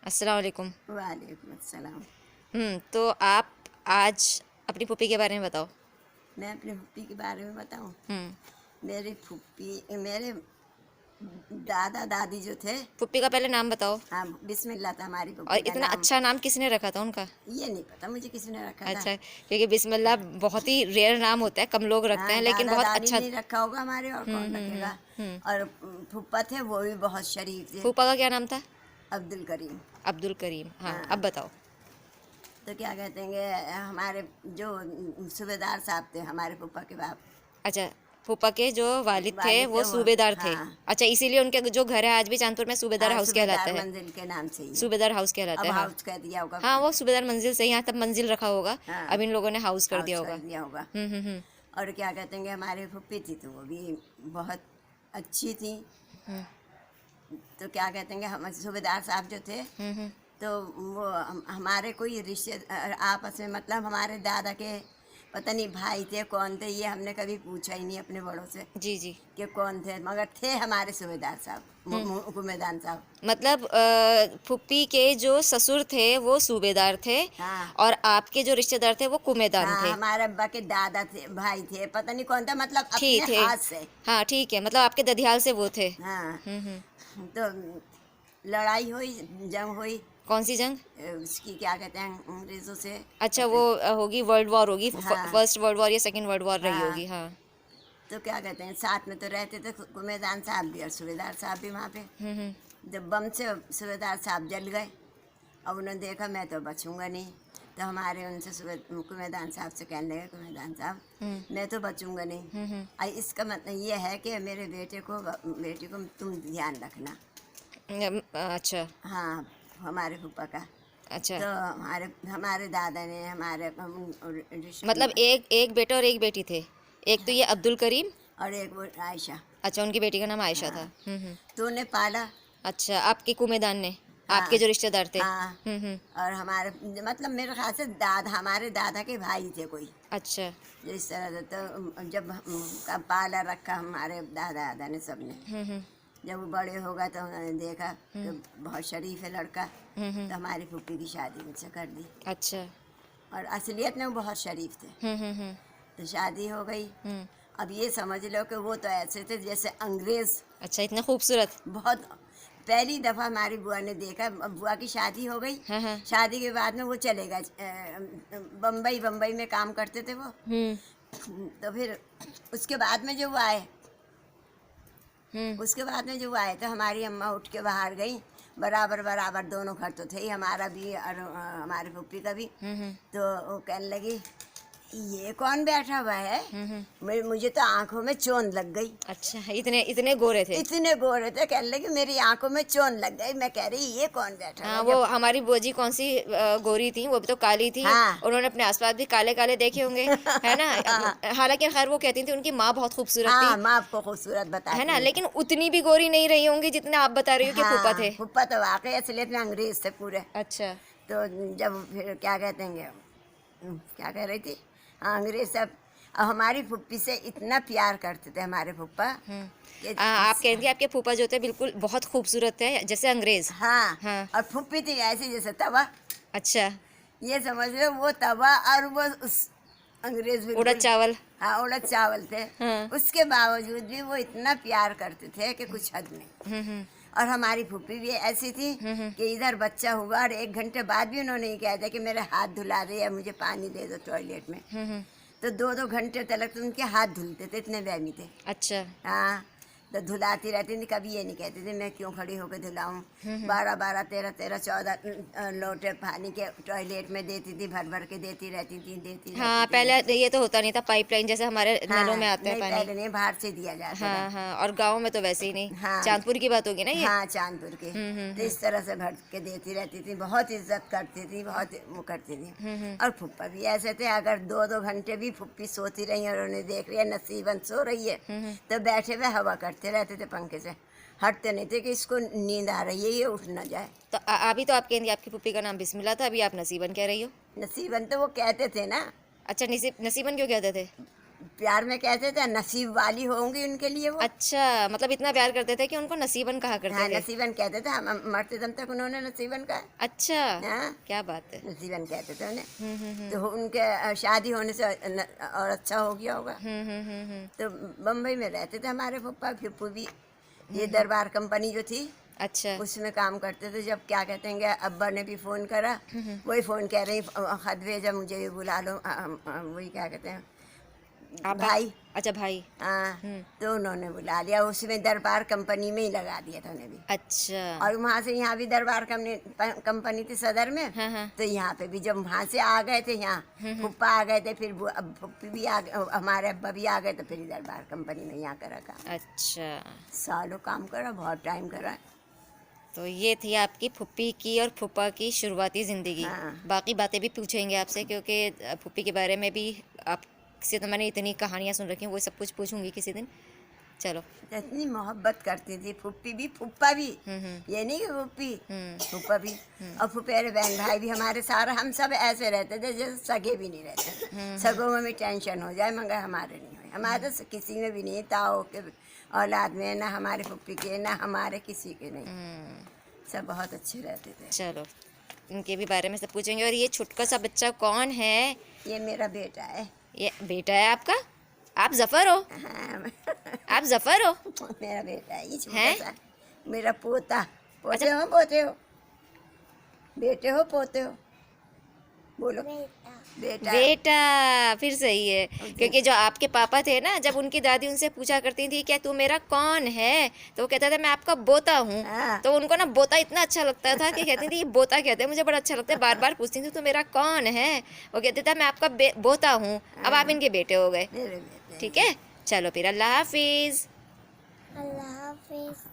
अस्सलाम वालेकुम। वालेकुम अस्सलाम। तो आप आज अपनी पुप्पी के बारे में बताओ। मैं अपनी फूफी के बारे में बताऊं। हम्म। मेरी फूफी मेरे दादा दादी जो थे। पुप्पी का पहले नाम बताओ। हाँ, बिस्मिल्लाह था हमारी और फूफी का इतना नाम। अच्छा नाम किसने रखा था उनका? ये नहीं पता मुझे किसने रखा था। अच्छा, क्योंकि बिस्मिल्लाह बहुत ही रेयर नाम होता है, कम लोग रखते हाँ, हैं, लेकिन दादा बहुत दादी अच्छा। नहीं रखा होगा हमारे, और कौन रखेगा। हम्म। और फूफा थे वो भी बहुत शरीफ थे। फूफा का क्या नाम था? अब्दुल करीम। अब्दुल करीम। हाँ, अब हाँ, बताओ। तो क्या कहते हैं हमारे जो सूबेदार साहब थे, हमारे फूफा के बाप अच्छा, फूफा के जो वालिद थे वालिद वो थे वो। सूबेदार थे। हाँ अच्छा, इसीलिए उनके जो घर है आज भी चांदपुर में सूबेदार हाँ, हाउस कहलाता सूबेदार है। मंजिल के नाम से ही है। सूबेदार हाउस कहलाता अब है, हाँ। हाउस कह दिया होगा। हाँ, वो सूबेदार मंजिल से यहाँ तब मंजिल रखा होगा। हाँ, अब इन लोगों ने हाउस कर हाउस दिया कर होगा। दिया होगा। हम्म। और क्या कहते हैं हमारी फुप्पी थी तो वो भी बहुत अच्छी थी। तो क्या कहते हैं हम सूबेदार साहब जो थे, हम्म। तो वो हमारे कोई रिश्ते आपस में, मतलब हमारे दादा के पता नहीं भाई थे कौन थे, ये हमने कभी पूछा ही नहीं अपने बड़ों से जी जी। कि कौन थे, मगर थे हमारे सूबेदार साहब, हम्म। कुमेदान साहब। मतलब फुप्पी के जो ससुर थे वो सूबेदार थे, हाँ और आपके जो रिश्तेदार थे वो कुमेदान हाँ, थे। हमारे अब्बा के दादा थे, भाई थे, पता नहीं कौन था, मतलब अपने ठीक थे। हाथ से। हाँ ठीक है, मतलब आपके ददियाल से वो थे। हाँ, हम्म। तो लड़ाई हुई, जंग हुई। कौन सी जंग? उसकी क्या कहते हैं अंग्रेजों से। अच्छा, वो पता। होगी वर्ल्ड वॉर होगी, हाँ फर्स्ट वर्ल्ड वॉर या सेकंड वर्ल्ड वॉर रही हाँ, होगी, हाँ। तो क्या कहते हैं साथ में तो रहते थे कुमेदान साहब भी और सूबेदार साहब भी वहाँ पे। हम्म। जब बम से सूबेदार साहब जल गए, अब उन्होंने देखा मैं तो बचूंगा नहीं, तो हमारे उनसे कुमेदान साहब से कहने लगे, कुमेदान साहब हम्म। मैं तो बचूंगा नहीं। हम्म। आई इसका मतलब ये है कि मेरे बेटी को तुम ध्यान रखना। अच्छा। हाँ, हमारे फूफा का। अच्छा, तो हमारे हमारे दादा ने हमारे मतलब एक एक बेटा और एक बेटी थे। एक तो ये अब्दुल करीम। और एक वो आयशा। अच्छा, उनकी बेटी का नाम आयशा था। हाँ, हम्म। तो उन्हें पाला। अच्छा, आपके कुमेदान ने, आपके हाँ जो रिश्तेदार थे। हाँ, हम्म। और हमारे मतलब मेरे ख्याल से हमारे दादा के भाई थे कोई, अच्छा। जो इस तरह से। तो जब का पाला रखा हमारे दादा दादा ने, सबने। हम्म। जब वो बड़े हो गए तो उन्होंने देखा कि बहुत शरीफ है लड़का, हम्म। तो हमारी फूफी की शादी उनसे कर दी। अच्छा। और असलियत में वो बहुत शरीफ थे। हम्म। तो शादी हो गई। हम्म। अब ये समझ लो कि वो तो ऐसे थे जैसे अंग्रेज। अच्छा, इतना खूबसूरत। बहुत। पहली दफ़ा हमारी बुआ ने देखा, बुआ की शादी हो गई। हाँ हाँ। शादी के बाद में वो चले गए बम्बई, बम्बई में काम करते थे वो। हम्म। तो फिर उसके बाद में जो वो आए, हम्म। उसके बाद में जो वो आए तो हमारी अम्मा उठ के बाहर गई। बराबर बराबर दोनों घर तो थे ही, हमारा भी और हमारी पप्पी का भी। हम्म। तो वो कहने लगी ये कौन बैठा हुआ है। मुझे तो आंखों में चोंद लग गई। अच्छा, इतने इतने गोरे थे। इतने गोरे थे, कहने लगे मेरी आंखों में चोंद लग गई। मैं कह रही ये कौन बैठा हुआ हाँ, है वो जब। हमारी बुआ जी कौन सी गोरी थी, वो भी तो काली थी। हाँ उन्होंने अपने आसपास भी काले काले देखे होंगे, है ना। हालांकि खैर वो कहती थी उनकी माँ बहुत खूबसूरत थी, हाँ, माँ आपको खूबसूरत है ना, बताती है। लेकिन उतनी भी गोरी नहीं रही होंगी जितना आप बता रही हो कि फूफा हाँ, थे। फुप्पा तो वाकई असलियत में अंग्रेज थे पूरे। अच्छा। तो जब फिर क्या कहते हैं क्या कह रही थी। हाँ, अंग्रेज सब अब हमारी फुप्पी से इतना प्यार करते थे हमारे फुप्पा कि आप कह रही थी आपके फूफा जो थे बिल्कुल बहुत खूबसूरत थे, जैसे अंग्रेज। हाँ, हाँ। और फुप्पी थी ऐसी जैसे तवा। अच्छा। ये समझ लो वो तवा और वो उस अंग्रेज उड़द बिल्कुल। चावल। हाँ, उड़द चावल थे। हाँ। उसके बावजूद भी वो इतना प्यार करते थे कि कुछ हद नहीं। हम्म। और हमारी फूफी भी ऐसी थी कि इधर बच्चा हुआ और 1 घंटे बाद भी उन्होंने ये कहा था कि मेरे हाथ धुला दे या मुझे पानी दे दो टॉयलेट में। तो 2-2 घंटे तक तो उनके हाथ धुलते थे, इतने व्यामी थे। अच्छा। हाँ, तो धुलाती रहती थी, कभी ये नहीं कहती थी मैं क्यों खड़ी होकर धुलाऊं। 12-12, 13-13, 14 लोटे पानी के टॉयलेट में देती थी, भर भर के देती रहती थी, देती रहती हाँ, थी, पहले देती। ये तो होता नहीं था, पाइपलाइन जैसे हमारे नलों में हाँ, आता है नहीं पानी। पहले नहीं, बाहर से दिया जाता था। हाँ हाँ, और गांव में तो वैसे ही नहीं। हाँ चांदपुर की बात होगी ना ये। हाँ, चांदपुर के। तो इस तरह से भर के देती रहती थी, बहुत इज्जत करती थी, बहुत वो करती थी। और फुप्पा भी ऐसे थे, अगर 2-2 घंटे भी फुप्पी सोती रही और उन्हें देख रही है नसीबन सो रही है, तो बैठे हुए हवा करते रहते थे पंखे से। हटते नहीं थे कि इसको नींद आ रही है ये उठ ना जाए। तो अभी तो आप कहेंगे आपकी पुप्पी का नाम बिस्मिल्लाह था, अभी आप नसीबन कह रही हो। नसीबन तो वो कहते थे ना। अच्छा, नसीबन क्यों कहते थे? प्यार में कहते थे नसीब वाली होंगी उनके लिए वो। अच्छा, मतलब इतना प्यार करते थे कि उनको नसीबन कहा हाँ, करते थे। नसीबन कहते थे, हम मरते दम तक उन्होंने नसीबन कहा। अच्छा, हाँ, क्या बात है। नसीबन कहते थे उन्हें। हम्म। तो उनके शादी होने से और अच्छा हो गया होगा। हम्म। तो बम्बई में रहते थे हमारे पप्पा, फूफू भी। ये दरबार कंपनी जो थी अच्छा। उसमें काम करते थे। जब क्या कहते हैं अब्बा ने भी फ़ोन करा, वही फ़ोन कह रही खत भेजा मुझे भी बुला लो। वही क्या कहते हैं आपा। भाई। अच्छा, भाई। हाँ, हम्म। तो उन्होंने बुला लिया, उसमें दरबार कंपनी में ही लगा दिया था उन्हें भी। अच्छा। और वहाँ से यहाँ भी दरबार कंपनी थी सदर में। हाँ हाँ। तो यहाँ पे भी जब वहाँ से आ गए थे यहाँ, फुप्पा आ गए थे, फिर अब फुप्पी भी आ गए, हमारे अब्बा भी आ गए, तो फिर दरबार कंपनी में यहाँ करा काम। अच्छा, सालों काम करा, बहुत टाइम करा। तो ये थी आपकी फुप्पी की और फुप्पा की शुरुआती ज़िंदगी। हाँ। बाकी बातें भी पूछेंगे आपसे, क्योंकि फुप्पी के बारे में भी आपसे तो मैंने इतनी कहानियाँ सुन रखी हैं, वो सब कुछ पूछूंगी किसी दिन। चलो। इतनी मोहब्बत करती थी फुप्पी भी, फुप्पा भी। ये नहीं कि फुप्पी, फुप्पा भी। और फुफेरे बहन भाई भी हमारे सारे, हम सब ऐसे रहते थे जैसे सगे भी नहीं रहते। सगों में भी टेंशन हो जाए, मगर हमारे नहीं हुए। हमारे तो किसी में भी नहीं, ताओ के औलाद में ना, हमारे फुप्पी के ना, हमारे किसी के नहीं। सब बहुत अच्छे रहते थे। चलो, इनके भी बारे में सब पूछेंगे। और ये छुटका सा बच्चा कौन है? ये मेरा बेटा है। ये बेटा है आपका? आप जफ़र हो? हाँ, आप जफ़र हो? मेरा बेटा है, ये छोटा हैं? सा मेरा पोता। पोते अच्छा। हो, पोते हो, बेटे हो, पोते हो, बोलो। बेटा। बेटा, फिर सही है। क्योंकि जो आपके पापा थे ना, जब उनकी दादी उनसे पूछा करती थी क्या तू मेरा कौन है, तो वो कहता था मैं आपका बोता हूँ। हाँ। तो उनको ना बोता इतना अच्छा लगता था कि कहती थी ये बोता कहते हैं, मुझे बड़ा अच्छा लगता है। बार बार पूछती थी तू मेरा कौन है, वो कहते था मैं आपका बोता हूँ। अब आप इनके बेटे हो गए। मेरे बेटे। ठीक है, चलो फिर अल्लाह हाफिज़। अल्लाह हाफिज।